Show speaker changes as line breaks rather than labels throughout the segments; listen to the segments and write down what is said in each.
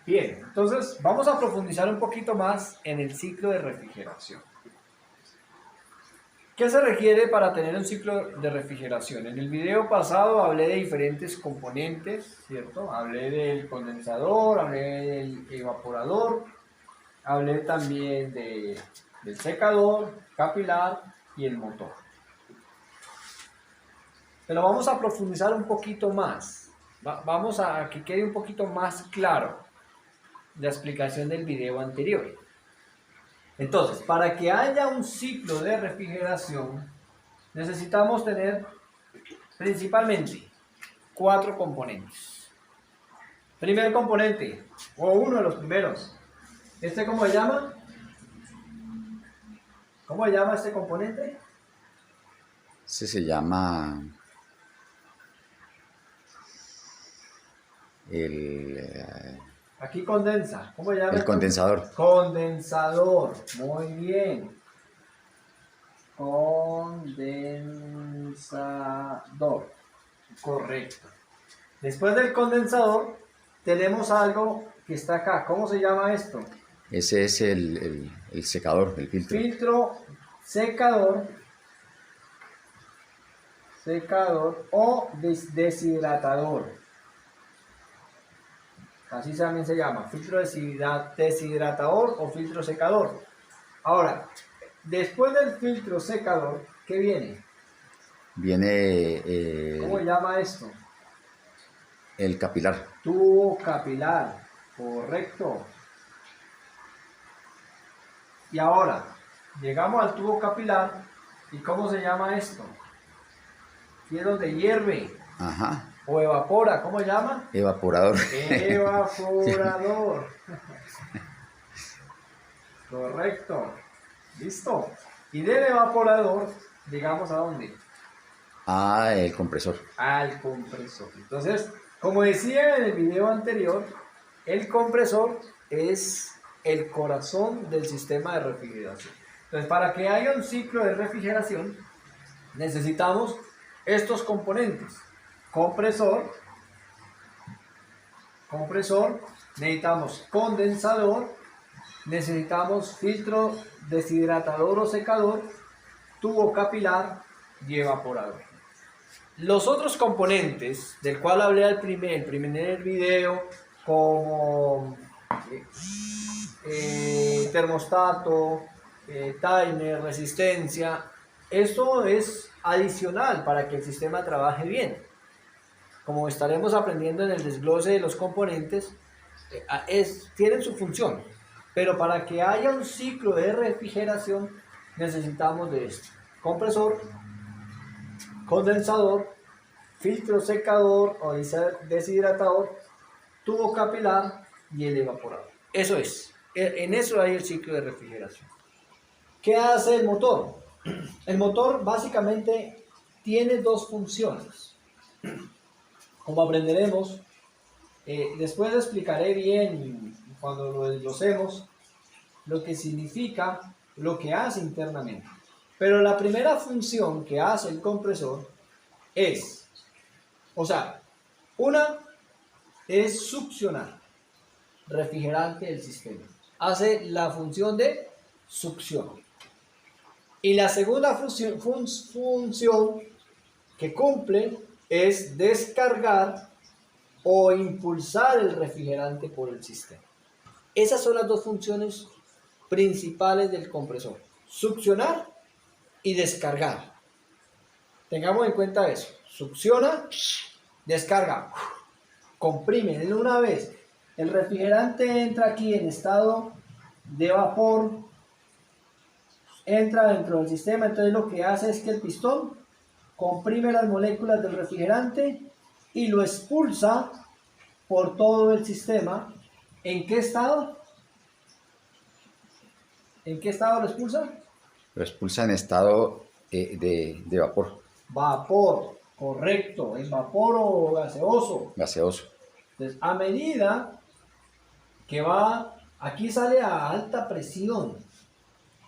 Bien, entonces vamos a profundizar un poquito más en el ciclo de refrigeración. ¿Qué se requiere para tener un ciclo de refrigeración? En el video pasado hablé de diferentes componentes, ¿cierto? Hablé del condensador, hablé del evaporador, hablé también del secador, capilar y el motor. Pero vamos a profundizar un poquito más. Vamos a que quede un poquito más claro la explicación del video anterior. Entonces, para que haya un ciclo de refrigeración, necesitamos tener principalmente 4 componentes. Primer componente, o uno de los primeros. ¿Este cómo se llama? ¿Cómo se llama este componente?
Se llama
Aquí condensa. ¿Cómo se llama?
el condensador.
Condensador. Muy bien. Condensador. Correcto. Después del condensador tenemos algo que está acá. ¿Cómo se llama esto?
Ese es el secador, el filtro.
Filtro secador. Secador o deshidratador. Así también se llama. Filtro deshidratador o filtro secador. Ahora, después del filtro secador, ¿qué viene?
Viene
¿Cómo se llama esto?
el capilar.
Tubo capilar, correcto. Y ahora, llegamos al tubo capilar, ¿y cómo se llama esto? Aquí es donde hierve.
Ajá.
O evapora, ¿cómo se llama?
Evaporador.
Evaporador. Correcto. Listo. Y del evaporador, llegamos a dónde?
El compresor.
Al compresor. Entonces, como decía en el video anterior, el compresor es el corazón del sistema de refrigeración. Entonces, para que haya un ciclo de refrigeración, necesitamos estos componentes. Compresor, necesitamos condensador, necesitamos filtro deshidratador o secador, tubo capilar y evaporador. Los otros componentes, del cual hablé al primer video, como termostato, timer, resistencia, eso es adicional para que el sistema trabaje bien. Como estaremos aprendiendo en el desglose de los componentes, tienen su función, pero para que haya un ciclo de refrigeración necesitamos de esto: compresor, condensador, filtro secador o deshidratador, tubo capilar y el evaporador. Eso es, en eso hay el ciclo de refrigeración. ¿Qué hace el motor? El motor básicamente tiene 2 funciones. Como aprenderemos, después explicaré bien cuando lo desglosemos lo que significa, lo que hace internamente. Pero la primera función que hace el compresor es, una es succionar refrigerante del sistema. Hace la función de succión. Y la segunda función que cumple es descargar o impulsar el refrigerante por el sistema. Esas son las 2 funciones principales del compresor: succionar y descargar. Tengamos en cuenta eso: succiona, descarga, comprime. De una vez el refrigerante entra aquí en estado de vapor, entra dentro del sistema, entonces lo que hace es que el pistón comprime las moléculas del refrigerante y lo expulsa por todo el sistema. ¿En qué estado? ¿En qué estado lo expulsa?
Lo expulsa en estado de vapor.
Vapor, correcto. ¿Es vapor o gaseoso?
Gaseoso.
Entonces, a medida que va, aquí sale a alta presión,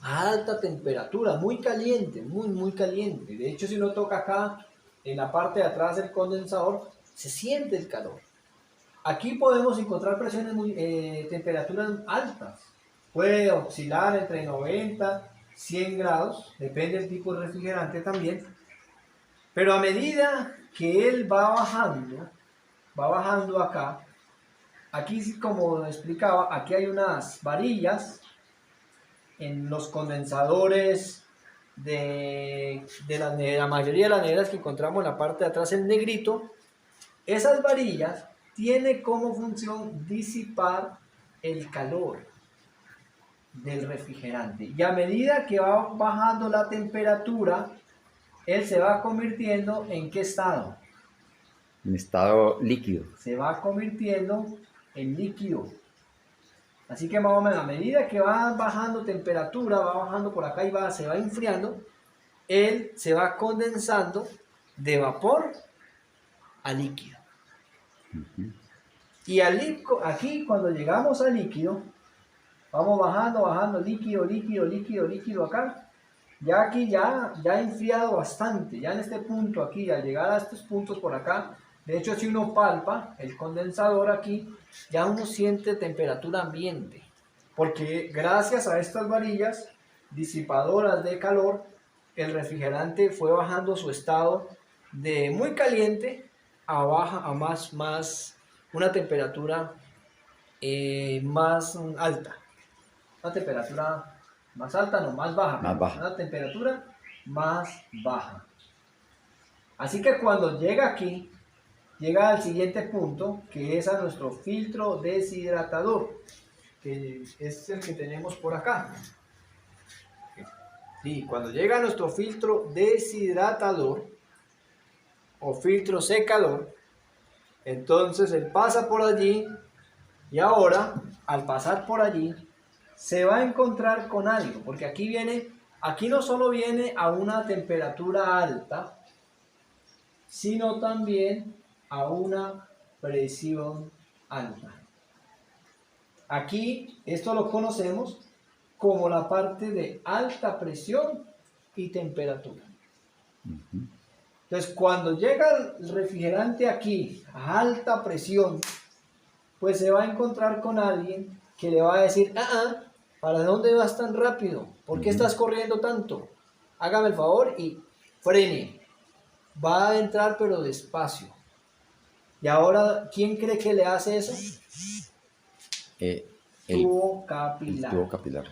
a alta temperatura, muy caliente, muy caliente. De hecho, si uno toca acá, en la parte de atrás del condensador, se siente el calor. Aquí podemos encontrar presiones temperaturas altas. Puede oscilar entre 90 y 100 grados, depende del tipo de refrigerante también. Pero a medida que él va bajando acá, aquí como explicaba, aquí hay unas varillas en los condensadores de la mayoría de las neveras que encontramos en la parte de atrás en negrito. Esas varillas tienen como función disipar el calor del refrigerante, y a medida que va bajando la temperatura, él se va convirtiendo ¿en qué estado?
En estado líquido.
Se va convirtiendo en líquido. Así que más o menos a medida que va bajando temperatura, va bajando por acá y se va enfriando, él se va condensando de vapor a líquido. Y aquí cuando llegamos al líquido, vamos bajando, líquido acá. Ya aquí ya ha enfriado bastante, ya en este punto aquí, al llegar a estos puntos por acá, de hecho si uno palpa el condensador aquí, ya uno siente temperatura ambiente, porque gracias a estas varillas disipadoras de calor, el refrigerante fue bajando su estado de muy caliente a más una temperatura más alta, una temperatura más alta, no, más baja.
Más baja.
Una temperatura más baja. Así que cuando llega aquí, llega al siguiente punto, que es a nuestro filtro deshidratador, que es el que tenemos por acá. Sí, cuando llega a nuestro filtro deshidratador o filtro secador, entonces él pasa por allí y ahora, al pasar por allí, se va a encontrar con algo, porque aquí no solo viene a una temperatura alta, sino también a una presión alta. Aquí esto lo conocemos como la parte de alta presión y temperatura. Entonces, cuando llega el refrigerante aquí a alta presión, pues se va a encontrar con alguien que le va a decir, ¿para dónde vas tan rápido? ¿Por qué estás corriendo tanto? Hágame el favor y frene. Va a entrar pero despacio. Y ahora, ¿quién cree que le hace eso?
El
Tubo capilar.
tubo capilar.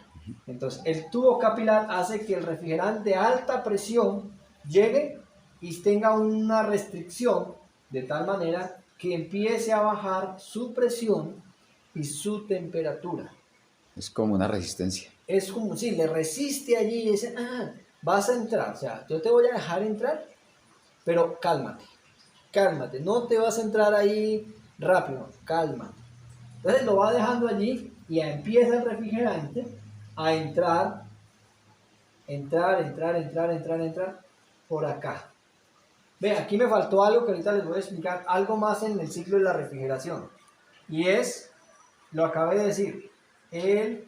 Entonces, el tubo capilar hace que el refrigerante a alta presión llegue y tenga una restricción de tal manera que empiece a bajar su presión y su temperatura.
Es como una resistencia.
Es como si le resiste allí y dice, vas a entrar, o sea, yo te voy a dejar entrar, pero cálmate, no te vas a entrar ahí rápido, cálmate. Entonces lo va dejando allí y empieza el refrigerante a entrar por acá. Ve, aquí me faltó algo que ahorita les voy a explicar, algo más en el ciclo de la refrigeración. Y es, lo acabé de decir, el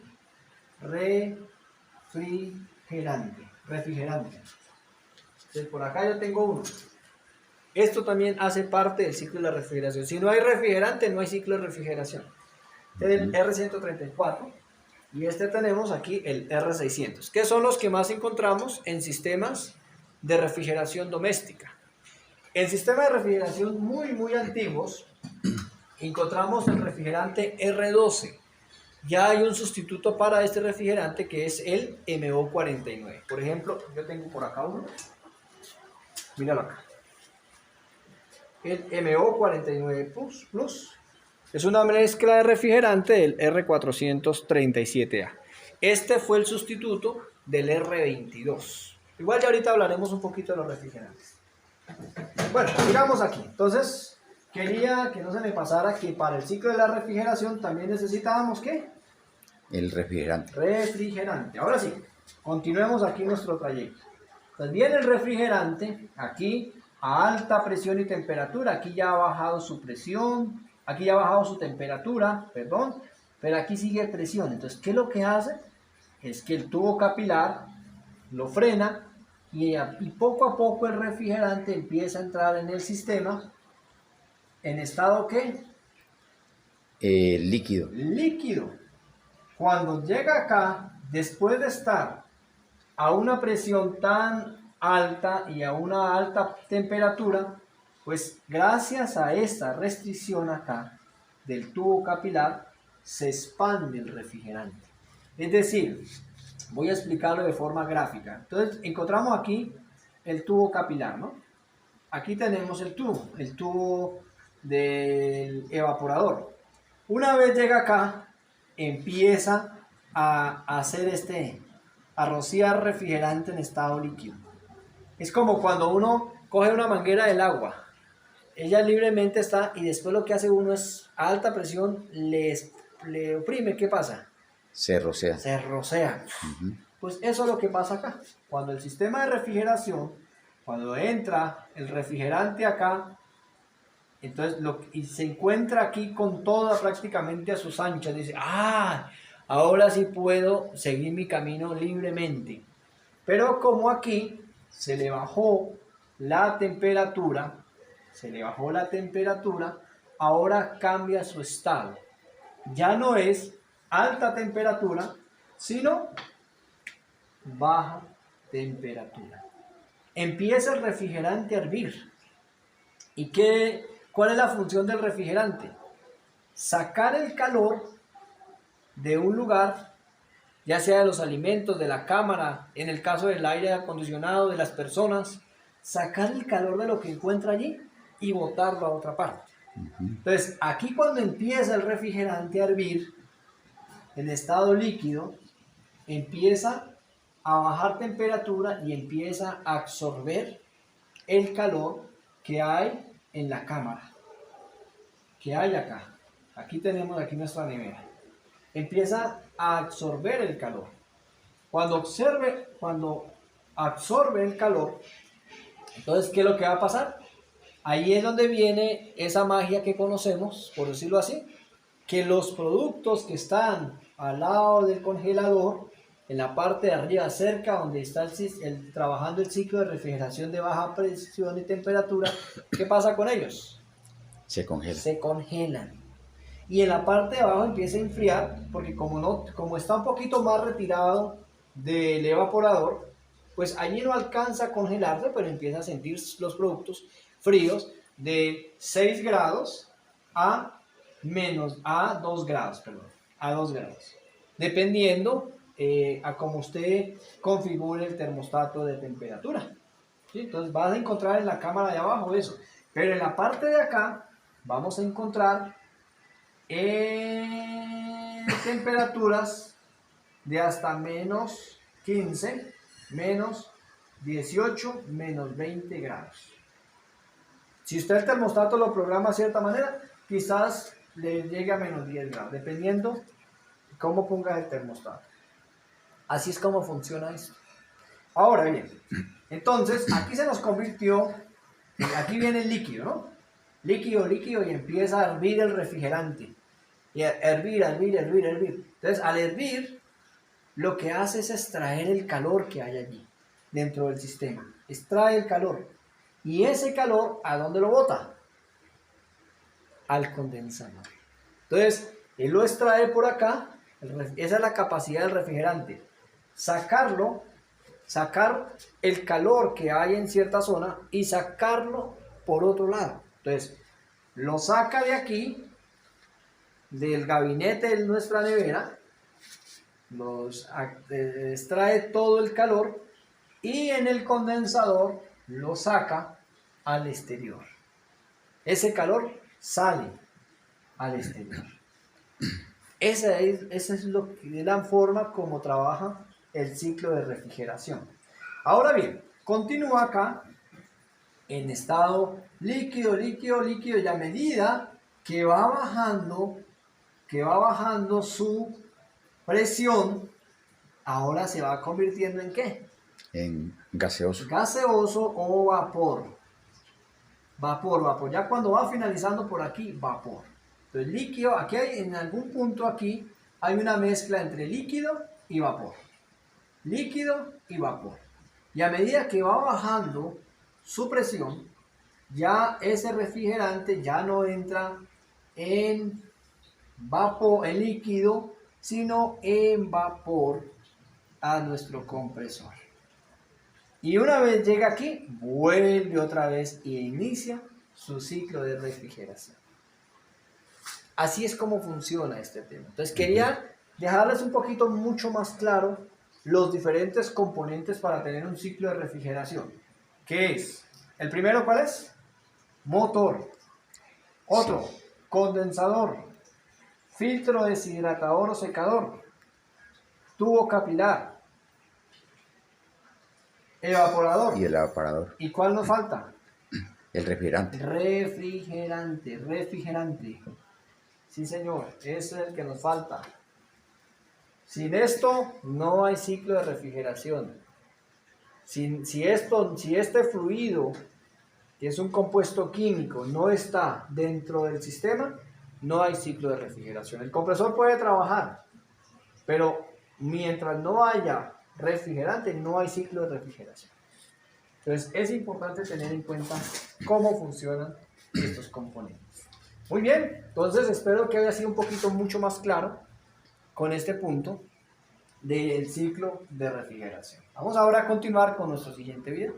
refrigerante. Entonces por acá yo tengo uno. Esto también hace parte del ciclo de la refrigeración. Si no hay refrigerante, no hay ciclo de refrigeración. Este es el R134 y tenemos aquí el R600, que son los que más encontramos en sistemas de refrigeración doméstica. En sistemas de refrigeración muy antiguos encontramos el refrigerante R12. Ya hay un sustituto para este refrigerante que es el MO49. Por ejemplo, yo tengo por acá uno. Míralo acá. El MO49 Plus es una mezcla de refrigerante del R437A. Este fue el sustituto del R22. Igual ya ahorita hablaremos un poquito de los refrigerantes. Bueno, sigamos aquí. Entonces, quería que no se me pasara que para el ciclo de la refrigeración también necesitábamos ¿qué?
El refrigerante.
Refrigerante. Ahora sí, continuemos aquí nuestro trayecto. Entonces viene el refrigerante aquí a alta presión y temperatura. Aquí ya ha bajado su presión, aquí ya ha bajado su temperatura, perdón, pero aquí sigue presión. Entonces, ¿qué es lo que hace? Es que el tubo capilar lo frena y poco a poco el refrigerante empieza a entrar en el sistema en estado ¿qué?
Líquido.
Líquido. Cuando llega acá, después de estar a una presión tan alta y a una alta temperatura, pues gracias a esta restricción acá del tubo capilar, se expande el refrigerante. Es decir, voy a explicarlo de forma gráfica. Entonces, encontramos aquí el tubo capilar, ¿no? Aquí tenemos el tubo del evaporador. Una vez llega acá, empieza a hacer a rociar refrigerante en estado líquido. Es como cuando uno coge una manguera del agua. Ella libremente está y después lo que hace uno es a alta presión, le oprime. ¿Qué pasa?
Se rocea.
Se rocea.
Ujú.
Pues eso es lo que pasa acá. Cuando el sistema de refrigeración, cuando entra el refrigerante acá, entonces y se encuentra aquí con toda prácticamente a sus anchas, dice, ahora sí puedo seguir mi camino libremente. Pero como aquí se le bajó la temperatura, ahora cambia su estado. Ya no es alta temperatura, sino baja temperatura. Empieza el refrigerante a hervir. ¿Y cuál es la función del refrigerante? Sacar el calor de un lugar, ya sea de los alimentos, de la cámara, en el caso del aire acondicionado, de las personas, sacar el calor de lo que encuentra allí y botarlo a otra parte. Entonces, aquí cuando empieza el refrigerante a hervir, en estado líquido, empieza a bajar temperatura y empieza a absorber el calor que hay en la cámara, que hay acá. Aquí tenemos nuestra nevera. Empieza a absorber el calor. Cuando absorbe el calor, entonces, ¿qué es lo que va a pasar? Ahí es donde viene esa magia que conocemos, por decirlo así, que los productos que están al lado del congelador, en la parte de arriba, cerca donde está trabajando el ciclo de refrigeración de baja presión y temperatura, ¿qué pasa con ellos?
Se congela.
Se congelan. Y en la parte de abajo empieza a enfriar, porque como está un poquito más retirado del evaporador, pues allí no alcanza a congelarse, pero empieza a sentir los productos fríos de 6 grados a 2 grados, a 2 grados, dependiendo a cómo usted configure el termostato de temperatura. ¿Sí? Entonces vas a encontrar en la cámara de abajo eso, pero en la parte de acá vamos a encontrar temperaturas de hasta menos 15, menos 18, menos 20 grados. Si usted el termostato lo programa de cierta manera, quizás le llegue a menos 10 grados, dependiendo de cómo ponga el termostato. Así es como funciona esto. Ahora bien, entonces aquí se nos convirtió, aquí viene el líquido, ¿no? Líquido, y empieza a hervir el refrigerante. Y a hervir. Entonces, al hervir, lo que hace es extraer el calor que hay allí, dentro del sistema. Extrae el calor. Y ese calor, ¿a dónde lo bota? Al condensador. Entonces, él lo extrae por acá. Esa es la capacidad del refrigerante. Sacar el calor que hay en cierta zona y sacarlo por otro lado. Entonces, lo saca de aquí, del gabinete de nuestra nevera, extrae todo el calor y en el condensador lo saca al exterior. Ese calor sale al exterior. Esa es la forma como trabaja el ciclo de refrigeración. Ahora bien, continúa acá en estado líquido, y a medida que va bajando su presión, ahora se va convirtiendo ¿en qué?
En gaseoso.
Gaseoso o vapor. Vapor. Ya cuando va finalizando por aquí, vapor. Entonces líquido, aquí hay en algún punto aquí, hay una mezcla entre líquido y vapor. Líquido y vapor. Y a medida que va bajando su presión, ya ese refrigerante ya no entra en el líquido, sino en vapor a nuestro compresor. Y una vez llega aquí, vuelve otra vez e inicia su ciclo de refrigeración. Así es como funciona este tema. Entonces quería dejarles un poquito mucho más claro los diferentes componentes para tener un ciclo de refrigeración. ¿Qué es? El primero, ¿cuál es? Motor. Otro,
Sí.
condensador. Filtro deshidratador o secador. Tubo capilar. Evaporador.
Y el evaporador,
¿Y cuál nos falta?
el refrigerante.
Refrigerante. Sí, señor, ese es el que nos falta. Sin esto no hay ciclo de refrigeración. Si este fluido, que es un compuesto químico, no está dentro del sistema, no hay ciclo de refrigeración. El compresor puede trabajar, pero mientras no haya refrigerante, no hay ciclo de refrigeración. Entonces es importante tener en cuenta cómo funcionan estos componentes. Muy bien, entonces espero que haya sido un poquito mucho más claro con este punto del ciclo de refrigeración. Vamos ahora a continuar con nuestro siguiente video.